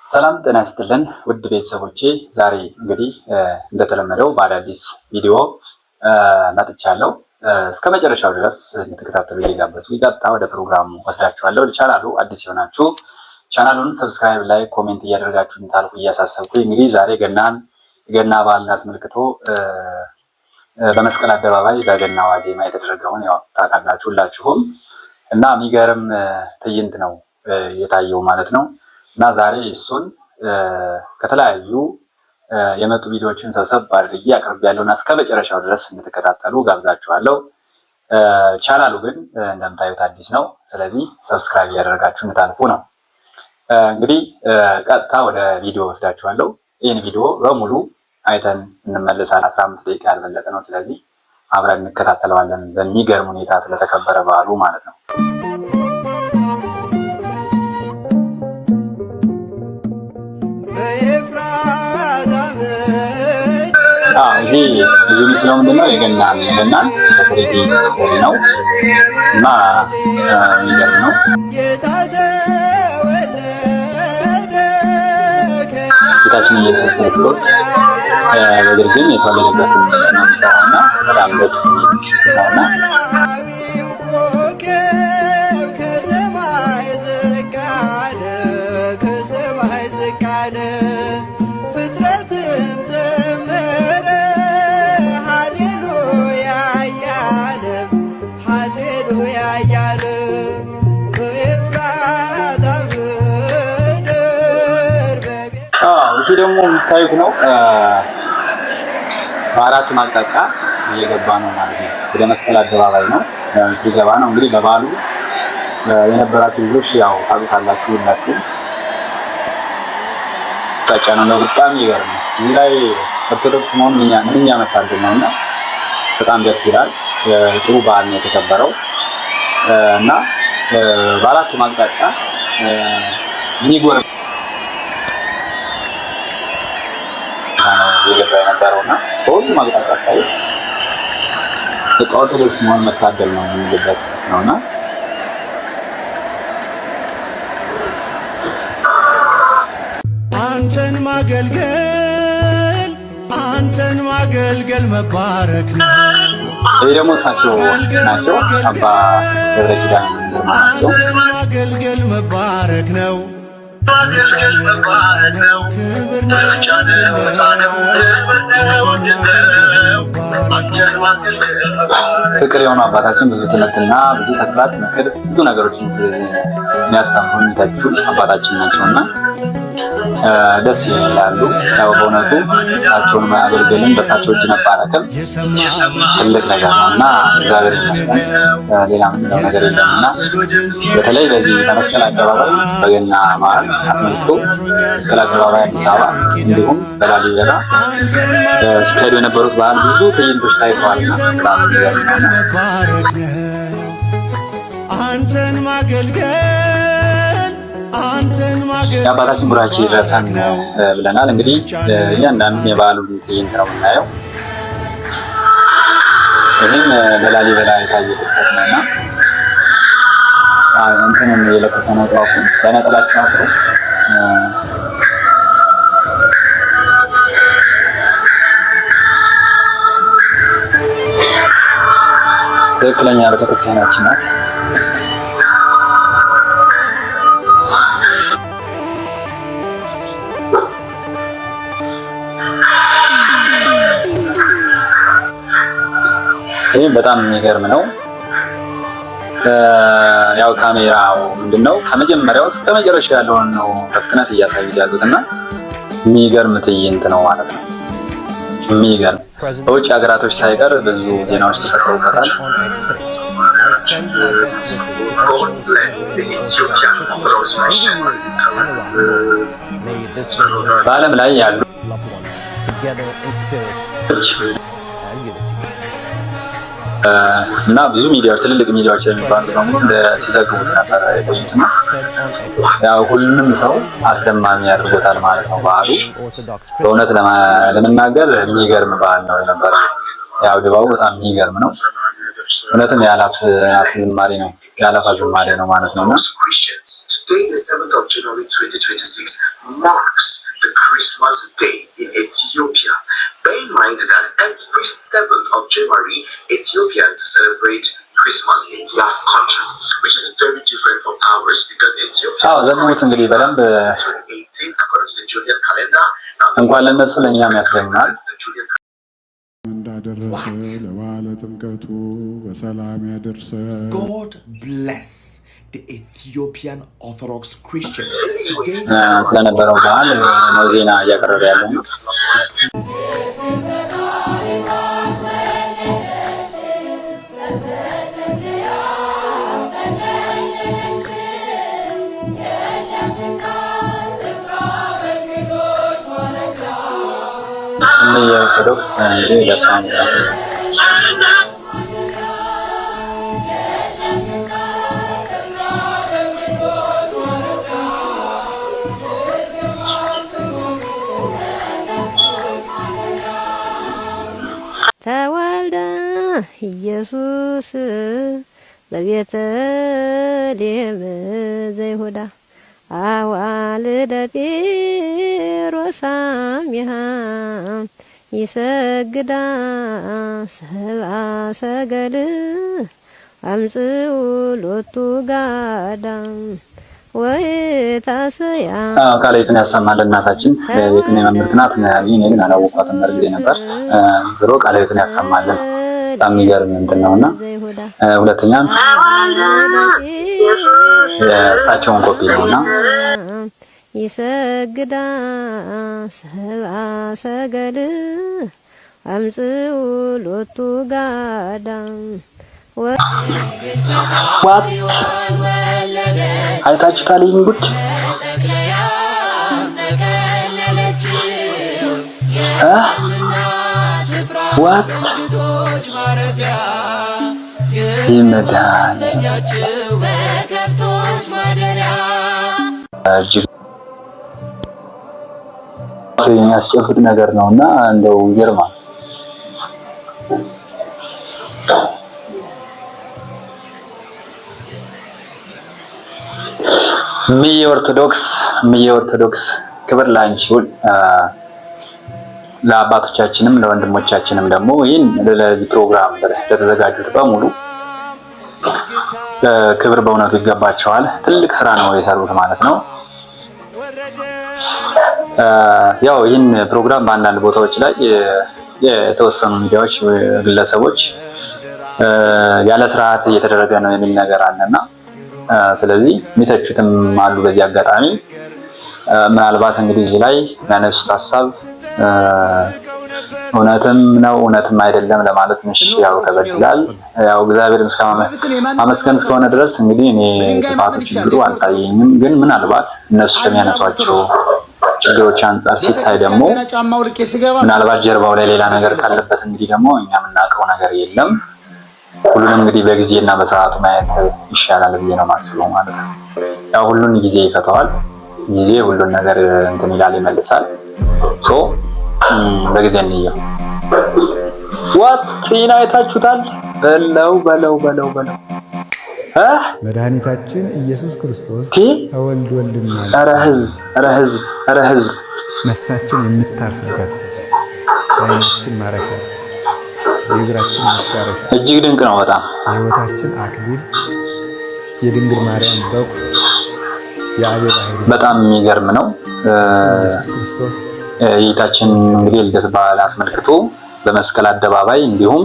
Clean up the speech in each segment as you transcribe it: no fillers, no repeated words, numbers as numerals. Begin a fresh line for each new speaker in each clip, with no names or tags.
ሰላም ጤና ይስጥልን ውድ ቤተሰቦቼ፣ ዛሬ እንግዲህ እንደተለመደው በአዳዲስ ቪዲዮ መጥቻለሁ። እስከ መጨረሻው ድረስ እንድትከታተሉ እየጋበዝኩ ቀጥታ ወደ ፕሮግራሙ ወስዳችኋለሁ። ለቻናሉ አዲስ የሆናችሁ ቻናሉን ሰብስክራይብ፣ ላይክ፣ ኮሜንት እያደረጋችሁ እንድታልፉ እያሳሰብኩ እንግዲህ ዛሬ ገና በዓልን አስመልክቶ በመስቀል አደባባይ በገና ዋዜማ የተደረገውን ያው ታውቃላችሁ ሁላችሁም እና የሚገርም ትዕይንት ነው የታየው ማለት ነው። እና ዛሬ እሱን ከተለያዩ የመጡ ቪዲዮዎችን ሰብሰብ አድርጌ አቅርቤያለሁና እስከ መጨረሻው ድረስ እንድትከታተሉ ጋብዛችኋለሁ። ቻናሉ ግን እንደምታዩት አዲስ ነው። ስለዚህ ሰብስክራይብ እያደረጋችሁ እንድታልፉ ነው። እንግዲህ ቀጥታ ወደ ቪዲዮ ወስዳችኋለሁ። ይህን ቪዲዮ በሙሉ አይተን እንመለሳለን። 15 ደቂቃ ያልበለጠ ነው። ስለዚህ አብረን እንከታተለዋለን። በሚገርም ሁኔታ ስለተከበረ በዓሉ ማለት ነው። ይሄ ብዙ ምስለው ምንድነው የገናን በስሪዲ ስዕል ነው እና የሚገርም ነው። ጌታችን ኢየሱስ ክርስቶስ በግርግም የተወለደበትን ነው የሚሰራውና በጣም ደስ ነውና ይህ ደግሞ የምታዩት ነው። በአራቱም አቅጣጫ እየገባ ነው ማለት ነው። ወደ መስቀል አደባባይ ነው ሲገባ ነው። እንግዲህ በበዓሉ የነበራችሁ ልጆች ያው ታውቃላችሁ ሁላችሁ አቅጣጫ ነው። በጣም ይገርም ነው። እዚህ ላይ ኦርቶዶክስ መሆን ምንኛ መታደል ነው እና በጣም ደስ ይላል። ጥሩ በዓል ነው የተከበረው እና በአራቱም አቅጣጫ የሚጎር የገባ የነበረውና በሁሉም አቅጣጫ አስተያየት ኦርቶዶክስ መሆን መታደል ነው የሚልበት ነውና አንተን ማገልገል መባረክ ነው። ይህ ደግሞ እሳቸው ናቸው። አባ ገብረ ኪዳን ናቸው። አንተን ማገልገል መባረክ ነው። ፍቅር የሆኑ አባታችን ብዙ ትምህርትና ብዙ ተግሳጽ፣ ምክር፣ ብዙ ነገሮችን የሚያስተምሩ የሚተቹ አባታችን ናቸውና ደስ ይላሉ። ያው በእውነቱ እሳቸውን ማገልገልን በእሳቸው እጅ መባረክም ትልቅ ነገር ነው እና እግዚአብሔር ይመስገን። ሌላ ምንለው ነገር የለምና በተለይ በዚህ በመስቀል አደባባይ በገና በዓል አስመልክቶ መስቀል አደባባይ አዲስ አበባ እንዲሁም በላሊበላ ሲካሄዱ የነበሩት በዓል ብዙ ትዕይንቶች ታይተዋልና አንተን የአባታችን ቡራኬ ይድረሰን ብለናል። እንግዲህ እያንዳንዱ የበዓሉ ትዕይንት ነው የምናየው። ይህም በላሊበላ የታየ ክስተት ነውና እንትንም የለበሰ ነው ጧፉ በነጠላቸው አስረው ትክክለኛ ቤተክርስቲያናችን ናት። ይህ በጣም የሚገርም ነው። ያው ካሜራው ምንድነው ከመጀመሪያው እስከ መጨረሻ ያለውን ነው በፍጥነት እያሳዩት ያሉትና የሚገርም ትዕይንት ነው ማለት ነው። የሚገርም በውጭ ሀገራቶች ሳይቀር ብዙ ዜናዎች ተሰጥተውበታል። በዓለም ላይ ያሉ እና ብዙ ሚዲያዎች ትልልቅ ሚዲያዎች የሚባሉት በሙሉ ሲዘግቡት ነበር የቆዩትና ያው ሁሉንም ሰው አስደማሚ ያድርጎታል ማለት ነው። በዓሉ በእውነት ለመናገር የሚገርም በዓል ነው የነበረው። ያው ድባቡ በጣም የሚገርም ነው። እውነትም የአላፍ ዝማሬ ነው ማለት ነውና
Today, the 7th of January 2026, marks the Christmas day in Ethiopia. Bear in mind that every 7th of January, Ethiopians celebrate Christmas in their country, which is very different from ours because Ethiopia is 2018 according to the Julian calendar.
God bless the Ethiopian Orthodox Christians. Today,
Orthodox
ተወልደ ኢየሱስ በቤተልሔም ዘይሁዳ አዋልደ ጢሮስ አምሃ ይሰግዳ ሰብአ ሰገል አምጽኡ ሎቱ ጋዳም
ቃላይቱን ያሰማል። እናታችን የቅኔ መምህርት ናት። እኔ ግን አላወኳትም በርግጥ ነበር። ዝሮ ቃላይቱን ያሰማልን። በጣም የሚገርም እንትን ነውና ሁለተኛ የእሳቸውን ኮፒ ነውና
ይሰግዳ ሰብአ ሰገል አምጽኡ ሎቱ ጋዳም
ዋት አይታችሁታል? ይህን ጉድ ዋት ይመዳል እጅግ የሚያስጨብጥ ነገር ነውና እንደው ይገርማል። ምየ ኦርቶዶክስ ክብር ላንቺ ይሁን። ለአባቶቻችንም ለወንድሞቻችንም ደግሞ ይህን ለዚህ ፕሮግራም ለተዘጋጁት በሙሉ ክብር በእውነቱ ይገባቸዋል። ትልቅ ስራ ነው የሰሩት ማለት ነው። ያው ይህን ፕሮግራም በአንዳንድ ቦታዎች ላይ የተወሰኑ ሚዲያዎች፣ ግለሰቦች ያለ ስርዓት እየተደረገ ነው የሚል ነገር አለና ስለዚህ የሚተቹትም አሉ። በዚህ አጋጣሚ ምናልባት እንግዲህ እዚህ ላይ ያነሱት ሀሳብ እውነትም ነው እውነትም አይደለም ለማለት ትንሽ ያው ከበድላል። ያው እግዚአብሔርን ማመስገን እስከሆነ ድረስ እንግዲህ እኔ ጥፋቱ ችግሩ አልታየኝም። ግን ምናልባት እነሱ ከሚያነሷቸው ችግሮች አንጻር ሲታይ ደግሞ ምናልባት ጀርባው ላይ ሌላ ነገር ካለበት እንግዲህ ደግሞ እኛ የምናውቀው ነገር የለም። ሁሉንም እንግዲህ በጊዜና በሰዓቱ ማየት ይሻላል ብዬ ነው የማስበው ማለት ነው። ያው ሁሉን ጊዜ ይፈታዋል። ጊዜ ሁሉን ነገር እንትን ይላል ይመልሳል። በጊዜ እንየው። ዋት አይታችሁታል? በለው
መድኃኒታችን ኢየሱስ ክርስቶስ ተወልዶልናል።
ኧረ ህዝብ
ነፍሳችን የምታርፍበት ዓይናችን ማረፊያ የእግራችን መዳረሻ
እጅግ ድንቅ ነው በጣም
የሕይወታችን አክሊል የድንግል ማርያም በኩር የአቤል ኃይል
በጣም የሚገርም ነው።
ኢየሱስ ክርስቶስ
የጌታችን እንግዲህ ልደት በዓል አስመልክቶ በመስቀል አደባባይ እንዲሁም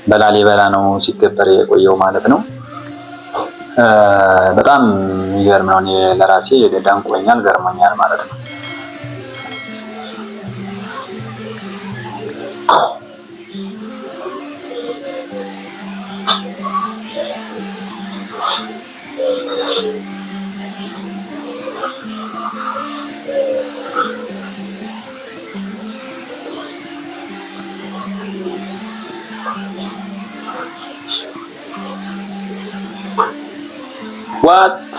በላሊበላ ነው ሲከበር የቆየው ማለት ነው። በጣም የሚገርም ነው። እኔ ለራሴ ደንቆኛል፣ ገርሞኛል ማለት ነው። ዋት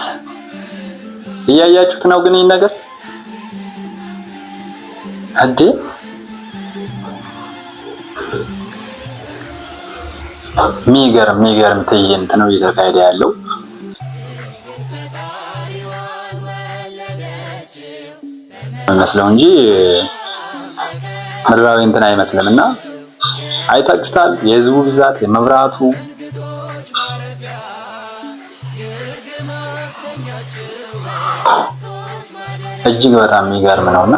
እያያችሁት ነው ግን ይሄን ነገር እንዴ የሚገርም ትዕይንት ነው እየተካሄደ ያለው። መስለው እንጂ ምድራዊ እንትን አይመስልምና አይታችሁታል። የህዝቡ ብዛት፣ የመብራቱ እጅግ በጣም የሚገርም ነውና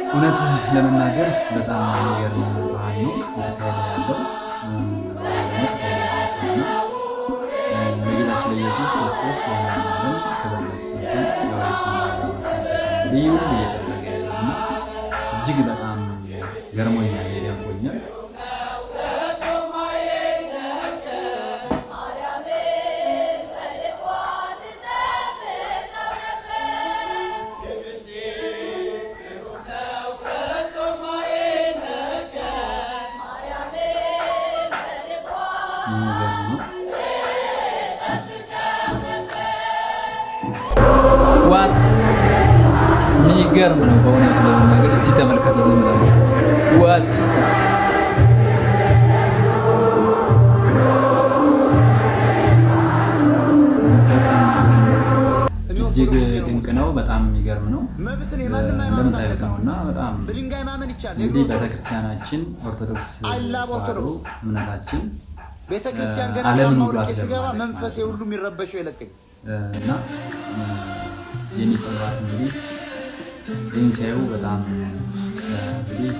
እውነት ለመናገር በጣም የሚገርም ባህል ነው እየተካሄደ ያለው። ለጌታችን ለኢየሱስ ክርስቶስ ለዓለም ክብር ለእሱ ይሁን። ልዩ እየተደረገ ያለው እና እጅግ በጣም ገርሞኛል፣ ደንቆኛል። ዋት የሚገርም ነው በእውነት ለመናገር። እስቲ ተመልከቱ ዝም ብላችሁ ዋት እጅግ ድንቅ ነው። በጣም የሚገርም ነው። እንደምታዩት ነው እና በጣም እንግዲህ ቤተክርስቲያናችን ኦርቶዶክስ ተዋሕዶ እምነታችን ዓለምን ሁሉ አስደምማለች መንፈሴ ሁሉ የሚረበሸው ይለቀኝ እና የሚጠራት እንግዲህ ይህን ሲያዩ በጣም እንግዲህ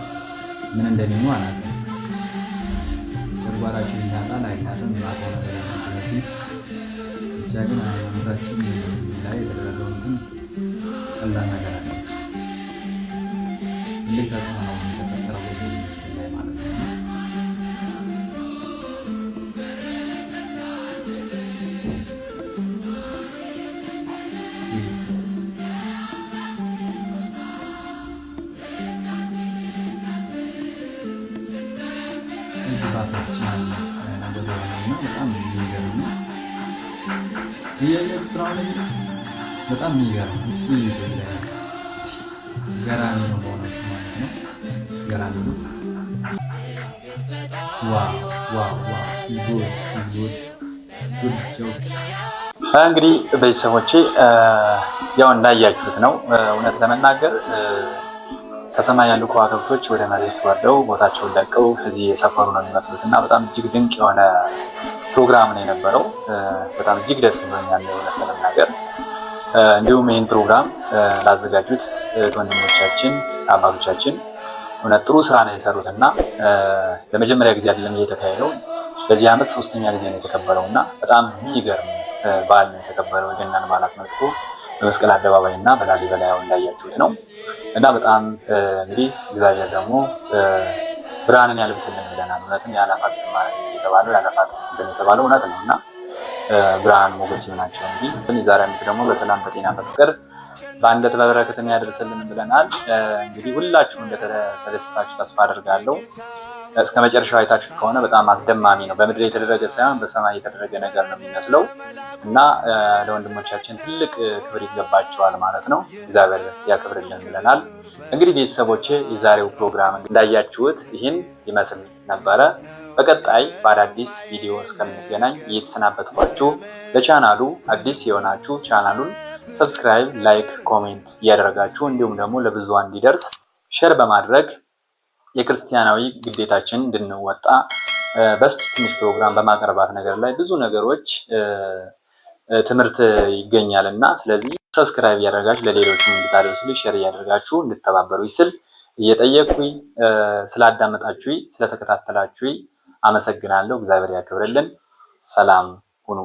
ምን እንደሚሆኑ አላውቅም። ጨጓራችን ይላጣል አይላጥም የማውቀው ነገር የለም። ስለዚህ ብቻ ግን ሃይማኖታችን ላይ የተደረገው እንትን ቀላል ነገር አለ። ትልቅ ተጽዕኖ ነው የተፈጠረው በዚህ ላይ ማለት ነው። ያስችላል ነገር ነውና በጣም የሚገርም ነው። በጣም የሚገርም እስኪ ገራሚ ነው በእውነቱ ማለት ነው። ገራሚ ነው።
እንግዲህ ቤተሰቦቼ ያው እንዳያችሁት ነው። እውነት ለመናገር ከሰማይ ያሉ ከዋክብቶች ወደ መሬት ወርደው ቦታቸውን ለቀው እዚህ የሰፈሩ ነው የሚመስሉት እና በጣም እጅግ ድንቅ የሆነ ፕሮግራም ነው የነበረው። በጣም እጅግ ደስ ብሎኛል እውነት ለመናገር። እንዲሁም ይህን ፕሮግራም ላዘጋጁት ወንድሞቻችን፣ አባቶቻችን እውነት ጥሩ ስራ ነው የሰሩት እና ለመጀመሪያ ጊዜ አይደለም እየተካሄደው በዚህ ዓመት 3ኛ ጊዜ ነው የተከበረው እና በጣም የሚገርም በዓል ነው የተከበረው። የገናን በዓል አስመልክቶ በመስቀል አደባባይ እና በላሊበላ ያው እንዳያችሁት ነው እና በጣም እንግዲህ እግዚአብሔር ደግሞ ብርሃንን ያልብስልን ብለናል። እውነትም የአላፋት ዝማሬ የተባለው የአላፋት የተባለው እውነት ነው እና ብርሃን ሞገስ ይሆናቸው እንጂ የዛሬ ዓመት ደግሞ በሰላም በጤና በፍቅር በአንድነት በበረከትን ያደርሰልን ብለናል። እንግዲህ ሁላችሁም እንደተደሰታችሁ ተስፋ አድርጋለሁ። እስከ መጨረሻው አይታችሁት ከሆነ በጣም አስደማሚ ነው። በምድር የተደረገ ሳይሆን በሰማይ የተደረገ ነገር ነው የሚመስለው እና ለወንድሞቻችን ትልቅ ክብር ይገባቸዋል ማለት ነው። እግዚአብሔር ያክብርልን ብለናል። እንግዲህ ቤተሰቦቼ የዛሬው ፕሮግራም እንዳያችሁት ይህን ይመስል ነበረ። በቀጣይ በአዳዲስ ቪዲዮ እስከምንገናኝ እየተሰናበትኳችሁ፣ ለቻናሉ አዲስ የሆናችሁ ቻናሉን ሰብስክራይብ፣ ላይክ፣ ኮሜንት እያደረጋችሁ እንዲሁም ደግሞ ለብዙሃን እንዲደርስ ሼር በማድረግ የክርስቲያናዊ ግዴታችን እንድንወጣ በትንሽ ፕሮግራም በማቅረባት ነገር ላይ ብዙ ነገሮች ትምህርት ይገኛል እና ስለዚህ ሰብስክራይብ እያደረጋችሁ ለሌሎችም እንድታደርሱልኝ ሼር እያደረጋችሁ እንድተባበሩ ስል እየጠየቅኩኝ ስላዳመጣችሁኝ ስለተከታተላችሁኝ አመሰግናለሁ። እግዚአብሔር ያክብርልን። ሰላም ሁኑ።